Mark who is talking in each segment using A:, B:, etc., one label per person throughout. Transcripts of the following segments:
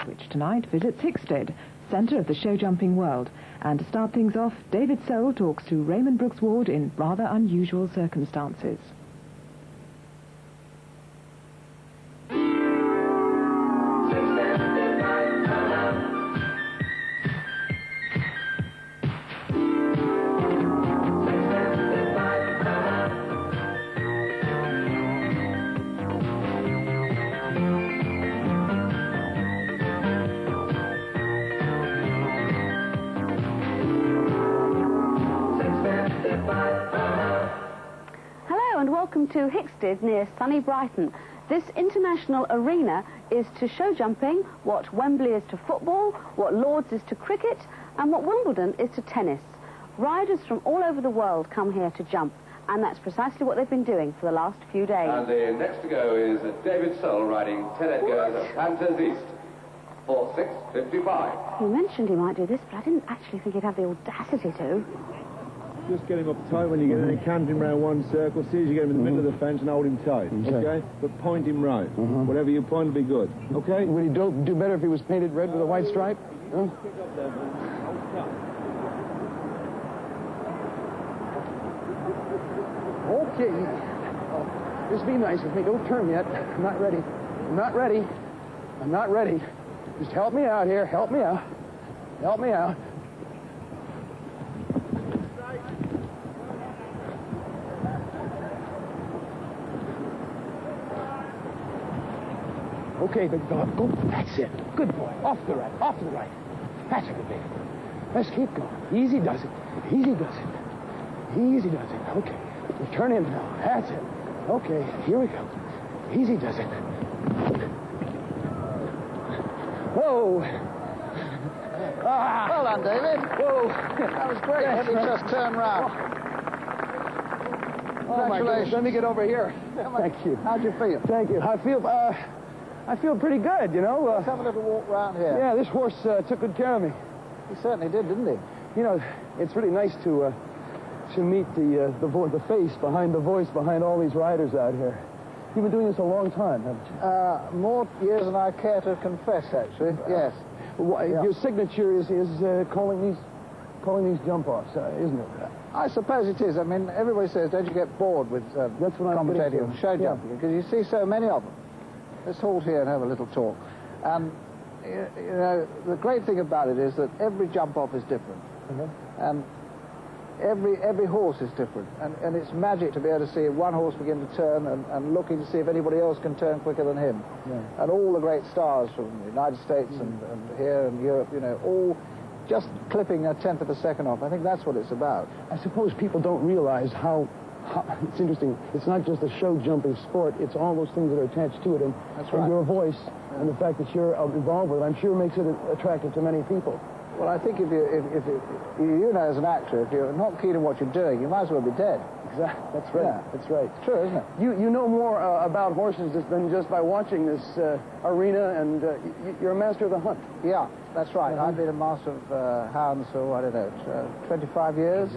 A: which tonight visits Hickstead, centre of the show jumping world. And to start things off, David Soul talks to Raymond Brooks Ward in rather unusual circumstances.
B: Welcome to Hickstead near sunny Brighton. This international arena is to show jumping what Wembley is to football, what Lord's is to cricket, and what Wimbledon is to tennis. Riders from all over the world come here to jump, and that's precisely what they've been doing for the last few days.
C: And the next to go is David Soul riding Ted Edgar of Panthers East for 655.
B: He mentioned he might do this, but I didn't actually think he'd have the audacity to.
D: Just get him up tight when you get in, can't him round one circle. See as you get him in the middle of the fence and hold him tight, okay? But point him right. Whatever you point will be good, okay?
E: Would he do better if he was painted red with a white stripe? Huh? Okay. Just be nice with me. Don't turn yet. I'm not ready. I'm not ready. I'm not ready. Just help me out here. Help me out. Help me out. Okay, good dog. Go. That's it. Good boy. Off the right. Off to the right. That's a good baby. Let's keep going. Easy does it. Easy does it. Easy does it. Okay. You turn in now. That's it. Okay. Here we go. Easy does it. Whoa. Ah.
F: Well done, David.
E: Whoa.
F: That was great.
E: That's
F: Let me
E: right.
F: just turn round.
E: Oh, my goodness. Let me get over here. Thank you.
F: How'd you feel?
E: Thank you. I feel pretty good, you know.
F: Let's have a little walk round here.
E: Yeah, this horse took good care of me.
F: He certainly did, didn't he?
E: You know, it's really nice to meet the face behind the voice behind all these riders out here. You've been doing this a long time, haven't you?
F: More years than I care to confess, actually. Yes.
E: Your signature is calling these jump-offs, isn't it?
F: I suppose it is. I mean, everybody says, don't you get bored with
E: That's what I'm
F: commentating on show jumping? Because you see so many of them. Let's halt here and have a little talk. And, you know, the great thing about it is that every jump-off is different. And every horse is different. And it's magic to be able to see one horse begin to turn and looking to see if anybody else can turn quicker than him. And all the great stars from the United States and here and Europe, you know, all just clipping a tenth of a second off. I think that's what it's about.
E: I suppose people don't realize how it's interesting. It's not just a show jumping sport. It's all those things that are attached to it. And, your voice and the fact that you're involved with it, I'm sure makes it attractive to many people.
F: Well, I think if you know, as an actor, if you're not keen on what you're doing, you might as well be dead.
E: Exactly. That's right.
F: Yeah.
E: That's right.
F: It's true, isn't it?
E: You know more about horses than just by watching this arena, and you're a master of the hunt.
F: Yeah, that's right. I've been a master of hounds for, I don't know, 25 years,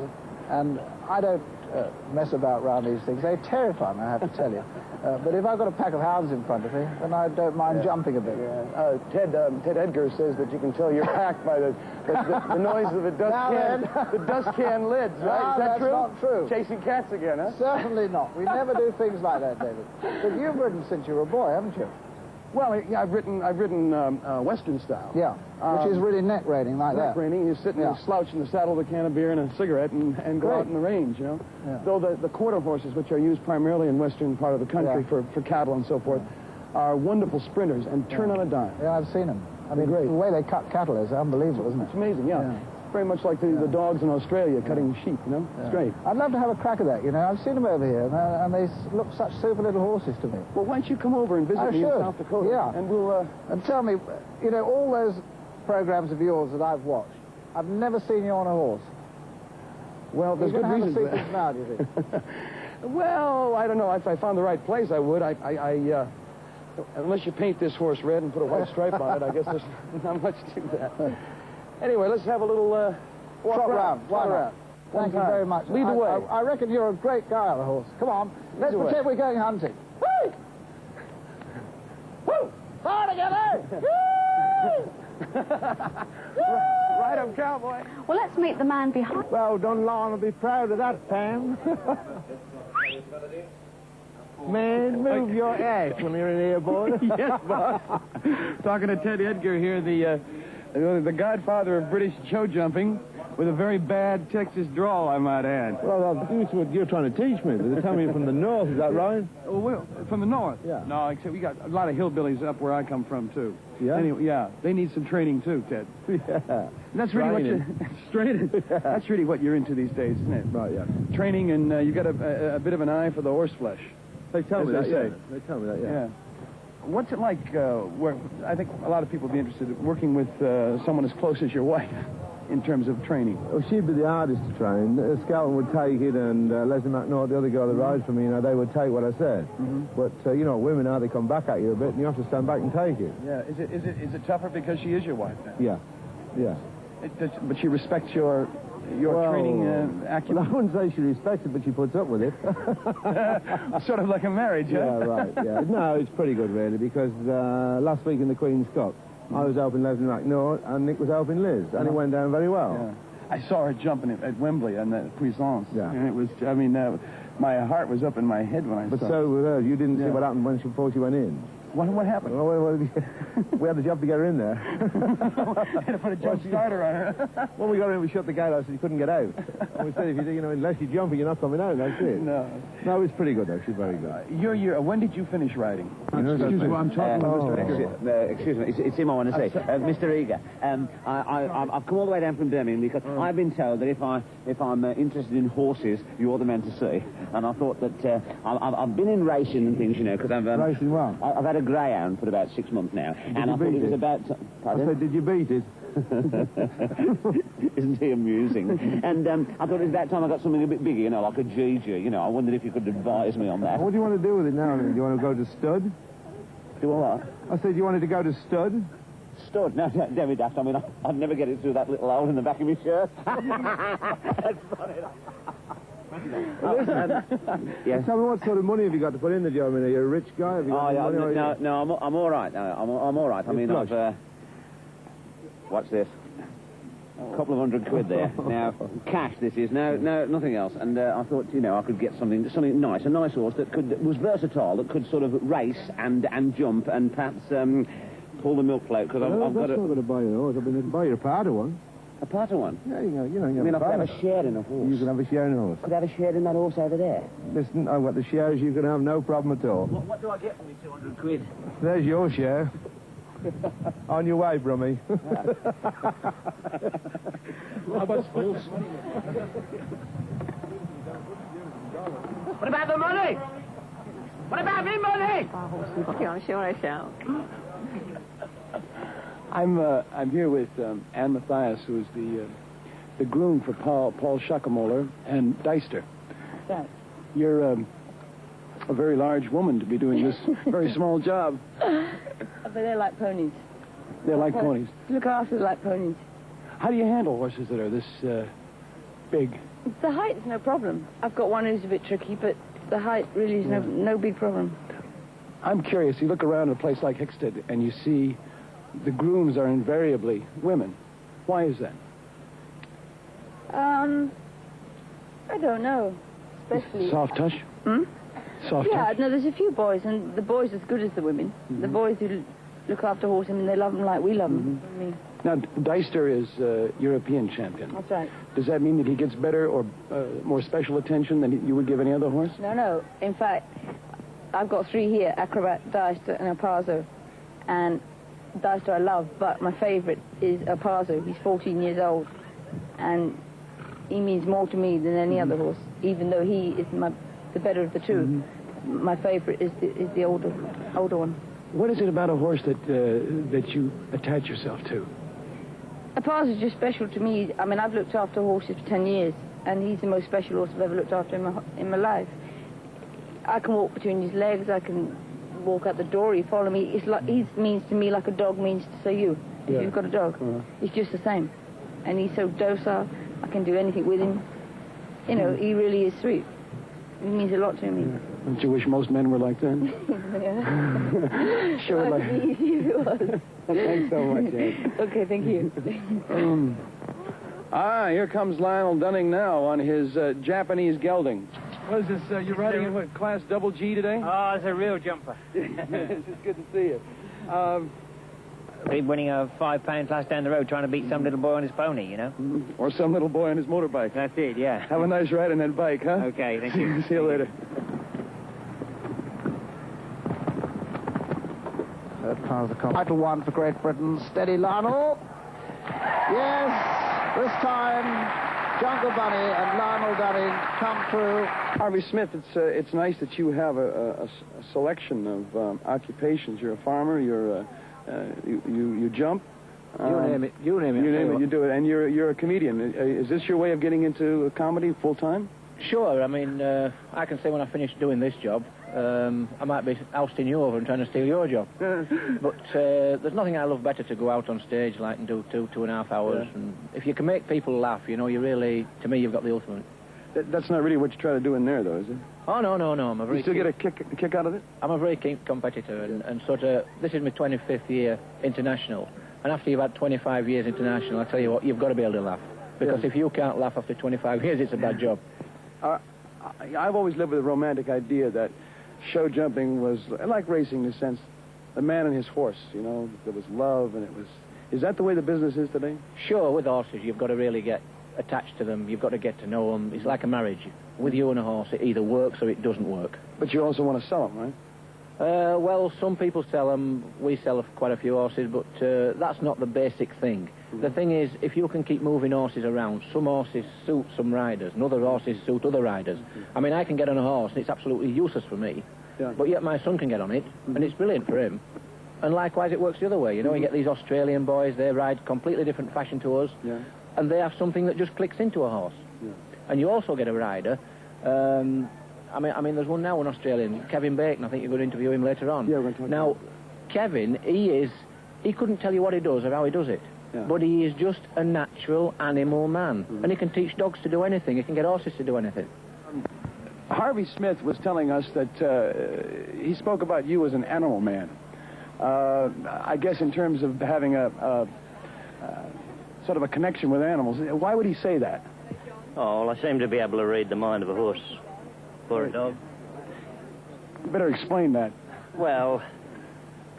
F: and I don't mess about around these things. They terrify me, I have to tell you. But if I've got a pack of hounds in front of me, then I don't mind jumping a bit.
E: Ted Edgar says that you can tell you're packed by the noise of the dust can lids, right?
F: No,
E: Is that
F: that's
E: true?
F: not true.
E: Chasing cats again, huh?
F: Certainly not. We never do things like that, David. But you've ridden since you were a boy, haven't you?
E: Well, yeah, I've ridden Western style.
F: Yeah, which is really neck reining like that.
E: Neck reining. You sit and slouch in the saddle with a can of beer and a cigarette and go out in the range, you know.
F: Yeah.
E: Though the quarter horses, which are used primarily in western part of the country for cattle and so forth, are wonderful sprinters and turn on a dime.
F: Yeah, I've seen them. I mean,
E: great.
F: The way they cut cattle is unbelievable, isn't it?
E: It's amazing, yeah. It's very much like the dogs in Australia cutting sheep, you know. It's great.
F: I'd love to have a crack at that, you know. I've seen them over here, and they look such super little horses to me.
E: Well, why don't you come over and visit me in South Dakota?
F: Yeah.
E: And we'll...
F: And tell me, you know, all those programs of yours that I've watched, I've never seen you on a horse.
E: Well, there's good reasons for that.
F: Now, do you think?
E: Well, I don't know. If I found the right place, I would. Unless you paint this horse red and put a white stripe on it, I guess there's not much to that. Anyway, let's have a little walk around.
F: Why not? Thank you very much.
E: Lead the way.
F: I reckon you're a great guy on a horse. Come on, let's pretend we're going hunting. Woo! Woo! Fire together! Woo!
E: Right up, cowboy.
B: Well, let's meet the man behind.
D: Well done, Lon. I'll be proud of that, Pam. Man, move your ass when you're in here, boy.
E: Yes, boss. Talking to Ted Edgar here, the godfather of British show jumping, with a very bad Texas drawl, I might add.
D: Well, that's what you're trying to teach me. They tell me you're from the north, is that right?
E: Oh, well, from the north?
D: Yeah.
E: No, except we got a lot of hillbillies up where I come from, too.
D: Yeah?
E: Anyway, yeah, they need some training, too, Ted.
D: Yeah.
E: That's really what you... Training. That's really what you're into these days, isn't it?
D: Right, yeah.
E: Training, and you've got a bit of an eye for the horse flesh.
D: They tell me
E: As
D: that,
E: they say.
D: yeah. They tell me that, yeah.
E: Yeah. What's it like, I think a lot of people would be interested in working with someone as close as your wife in terms of training.
D: Well, she'd be the hardest to train. Skelton would take it, and Leslie McNaught, the other girl that rides for me, you know, they would take what I said. But, you know, women are, they come back at you a bit, and you have to stand back and take it.
E: Yeah. Is it tougher because she is your wife then?
D: Yeah. Yeah.
E: But she respects your training acumen?
D: Well, I wouldn't say she respects it, but she puts up with it.
E: Sort of like a marriage, huh?
D: Yeah, right, yeah. No, it's pretty good, really, because last week in the Queen's Cup, I was helping Leslie McNaught, and Nick was helping Liz, and it went down very well.
E: Yeah. I saw her jumping at Wembley on the Puissance.
D: Yeah.
E: And it was, I mean, my heart was up in my head when I
D: But
E: saw
D: so with her, you didn't see
E: Yeah.
D: what happened before she went in.
E: What happened?
D: Well, we had the job to get her in there.
E: Had to put a jump starter on her.
D: When we got her in, we shut the gate out so she couldn't get out. And we said, if you know, unless you're jumping, you're not coming out. That's it.
E: No.
D: No, it's pretty good, though. She's very good.
E: When did you finish riding?
D: Excuse me,
E: I'm talking to Mr. Edgar.
G: Excuse me, it's him I want to say. Mr. Edgar, I've come all the way down from Birmingham because I've been told that if I'm interested in horses, you're the man to see. And I thought that I've been in racing and things, you know, because I've...
D: Racing what?
G: I've had a greyhound for about 6 months now.
D: Did
G: and
D: you
G: I thought
D: beat
G: it was
D: it?
G: about...
D: I said, did you beat it?
G: Isn't he amusing? And I thought it was about time I got something a bit bigger, you know, like a GG. You know, I wondered if you could advise me on that.
D: What do you want to do with it now, then? Do you want to go to stud?
G: Do a what?
D: I said you wanted to go to stud?
G: Stud? No, don't be daft. I mean, I'd never get it through that little hole in the back of my shirt. That's funny.
D: Yes. Tell me, what sort of money have you got to put in the job? I mean, are you a rich guy? Have you got any money?
G: No, I'm all right. No, I'm all right. I mean,
D: flush.
G: What's this? A couple of £100 there. Now, cash this is. No, nothing else. And I thought, you know, I could get something nice, a nice horse that was versatile, that could sort of race and jump and perhaps pull the milk float. Because I've got
D: not going to buy a horse. I've been to buy you a part of one.
G: a part of one.
D: Yeah, you know.
G: I mean, I could have a share in a horse.
D: You can have a share in a horse.
G: Could I have a share in that horse over there?
D: Listen, I've got the shares. You can have no problem at all.
G: What do I get for me £200?
D: There's your share. On your way, Brummy.
E: How about fools?
G: What about the money? What about me money?
B: I'm sure I shall.
E: I'm here with Ann Mathias, who is the groom for Paul Schuckemoller and Deister.
B: Right.
E: You're a very large woman to be doing this very small job.
H: But they're like ponies.
E: They're like ponies.
H: Look after like ponies.
E: How do you handle horses that are this big?
H: The height's no problem. I've got one who's a bit tricky, but the height really is no big problem.
E: I'm curious. You look around a place like Hickstead and you see the grooms are invariably women. Why is that?
H: I don't know. Especially...
E: Soft touch? Soft
H: Yeah,
E: touch?
H: no, there's a few boys, and the boys as good as the women.
E: Mm-hmm.
H: The boys who look after horses, I mean, they love them like we love them. I mean,
E: Now, Deister is European champion.
H: that's right.
E: Does that mean that he gets better or more special attention than you would give any other horse?
H: No. In fact, I've got three here, Acrobat, Deister, and Apazo. And Deister I love, but my favourite is Apazo. He's 14 years old. And he means more to me than any other horse, even though he is the better of the two. My favourite is the older one.
E: What is it about a horse that you attach yourself to?
H: Apazo is just special to me. I mean, I've looked after horses for 10 years, and he's the most special horse I've ever looked after in my life. I can walk between his legs. I can walk out the door. He follow me. It's like he means to me like a dog means to you. If you've got a dog, it's just the same. And he's so docile. I can do anything with him. You know, he really is sweet. He means a lot to me.
E: Don't you wish most men were like that?
H: Yeah.
E: Sure.
H: That'd be easy if it was.
E: Thanks so much, Ed.
H: Okay, thank you.
E: Here comes Lionel Dunning now on his Japanese gelding. What is this? You're riding in what, Class Double G today?
I: Oh, it's a real jumper.
E: It's just good to see you.
I: Been winning a £5 class down the road trying to beat some little boy on his pony, you know?
E: Or some little boy on his motorbike.
I: That's it, yeah.
E: Have a nice ride on that bike, huh?
I: Okay, thank you.
E: See you later.
F: Third part of the title one for Great Britain. Steady, Lionel. Yes, this time Jungle Bunny and Lionel Dunning come through.
E: Harvey Smith, it's nice that you have a selection of occupations. You're a farmer. You jump.
I: You name it.
E: You name it. You do it. And you're a comedian. Is this your way of getting into comedy full time?
I: Sure, I mean, I can say when I finish doing this job, I might be ousting you over and trying to steal your job. But there's nothing I love better to go out on stage like and do 2.5 hours. Yeah. And if you can make people laugh, you know, you really, to me, you've got the ultimate.
E: That's not really what you try to do in there, though, is it?
I: Oh, no. I'm a very
E: you still get a kick out of it?
I: I'm a very keen competitor, and sort of, this is my 25th year international. And after you've had 25 years international, I tell you what, you've got to be able to laugh. Because if you can't laugh after 25 years, it's a bad job.
E: I've always lived with a romantic idea that show jumping was like racing in a sense, a man and his horse, you know, there was love and it was... Is that the way the business is today?
I: Sure, with horses, you've got to really get attached to them. You've got to get to know them. It's like a marriage. With you and a horse, it either works or it doesn't work.
E: But you also want to sell them, right?
I: Well, some people sell them. We sell quite a few horses, but that's not the basic thing. Mm-hmm. The thing is, if you can keep moving horses around, some horses suit some riders, and other horses suit other riders. Mm-hmm. I mean, I can get on a horse, and it's absolutely useless for me. Yeah. But yet my son can get on it, and it's brilliant for him. And likewise, it works the other way. You know, you get these Australian boys, they ride completely different fashion to us, and they have something that just clicks into a horse. Yeah. And you also get a rider... I mean, there's one now, an Australian, Kevin Bacon. I think you're going to interview him later on.
E: Yeah, we're going to talk
I: now,
E: about
I: Kevin, he couldn't tell you what he does or how he does it. Yeah. But he is just a natural animal man. Mm-hmm. And he can teach dogs to do anything. He can get horses to do anything.
E: Harvey Smith was telling us that he spoke about you as an animal man. I guess in terms of having a sort of a connection with animals. Why would he say that?
J: Oh, well, I seem to be able to read the mind of a horse. For a dog.
E: You better explain that.
J: Well,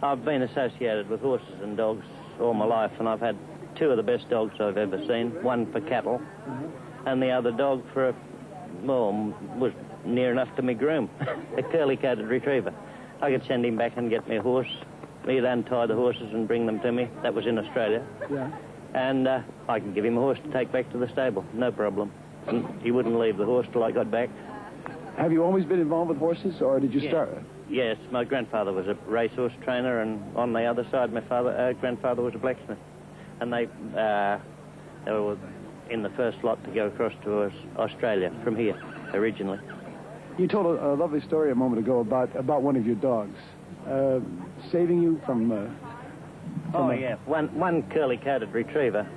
J: I've been associated with horses and dogs all my life, and I've had two of the best dogs I've ever seen. One for cattle, and the other dog for was near enough to me groom, a curly-coated retriever. I could send him back and get me a horse. He'd untie the horses and bring them to me. That was in Australia. Yeah. And I can give him a horse to take back to the stable, no problem. And he wouldn't leave the horse till I got back.
E: Have you always been involved with horses, or did you start?
J: Yes, my grandfather was a racehorse trainer, and on the other side, my grandfather was a blacksmith. And they were in the first lot to go across to Australia from here, originally.
E: You told a lovely story a moment ago about one of your dogs, saving you from
J: one curly-coated retriever.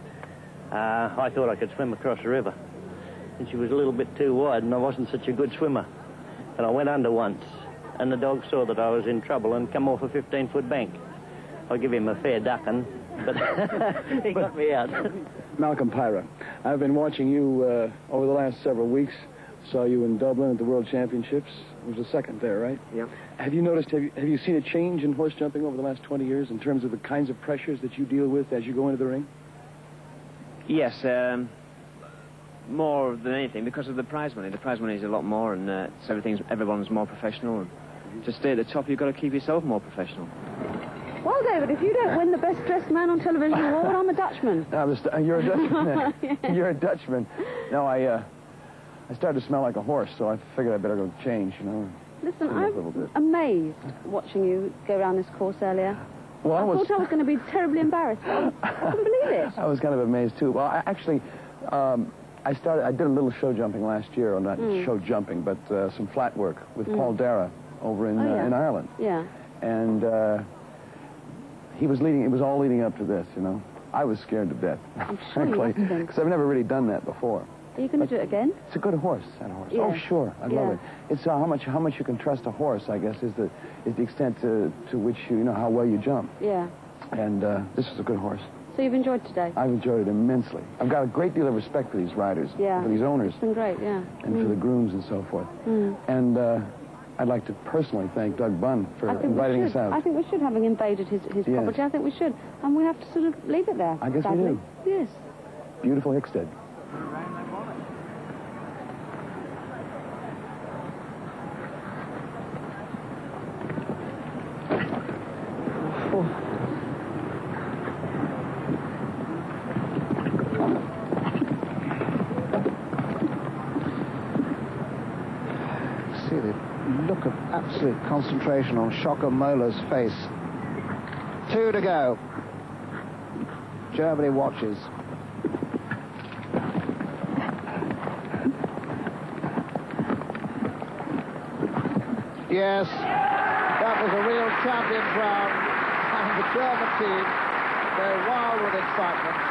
J: I thought I could swim across the river. And she was a little bit too wide, and I wasn't such a good swimmer. And I went under once, and the dog saw that I was in trouble and come off a 15-foot bank. I give him a fair ducking, but he got me out.
E: Malcolm Pyra, I've been watching you over the last several weeks. Saw you in Dublin at the World Championships. It was a second there, right?
I: Yeah.
E: Have you noticed, have you seen a change in horse jumping over the last 20 years in terms of the kinds of pressures that you deal with as you go into the ring?
K: Yes, more than anything, because of the prize money. The prize money is a lot more, and everyone's more professional. And to stay at the top, you've got to keep yourself more professional.
B: Well, David, if you don't win the best dressed man on television award, I'm a Dutchman.
E: You're a Dutchman. Yeah. You're a Dutchman. No, I started to smell like a horse, so I figured I'd better go change, you know.
B: Listen, I'm amazed watching you go around this course earlier.
E: Well,
B: I thought I was going to be terribly embarrassed. I couldn't believe it.
E: I was kind of amazed, too. Well, I did a little show jumping last year, or not show jumping, but some flat work with Paul Dara over in Ireland.
B: Yeah.
E: And it was all leading up to this, you know. I was scared to death, frankly, because I've never really done that before.
B: Are you going to do it again?
E: It's a good horse, that horse.
B: Yeah.
E: Oh, sure. I love
B: Yeah.
E: it. It's how much you can trust a horse, I guess, is the extent to which you know how well you jump.
B: Yeah.
E: And this is a good horse.
B: So you've enjoyed today?
E: I've enjoyed it immensely. I've got a great deal of respect for these riders,
B: Yeah.
E: for these owners,
B: It's been great, yeah.
E: and for the grooms and so forth. And I'd like to personally thank Doug Bunn for inviting us out.
B: I think we should, having invaded his property. I think we should. And we have to sort of leave it there.
E: I guess
B: sadly.
E: we do.
B: Yes.
E: Beautiful Hickstead.
F: See the look of absolute concentration on Shocker Molar's face. 2 to go. Germany watches. Yes, that was a real champion's round, and the German team, they're wild with excitement.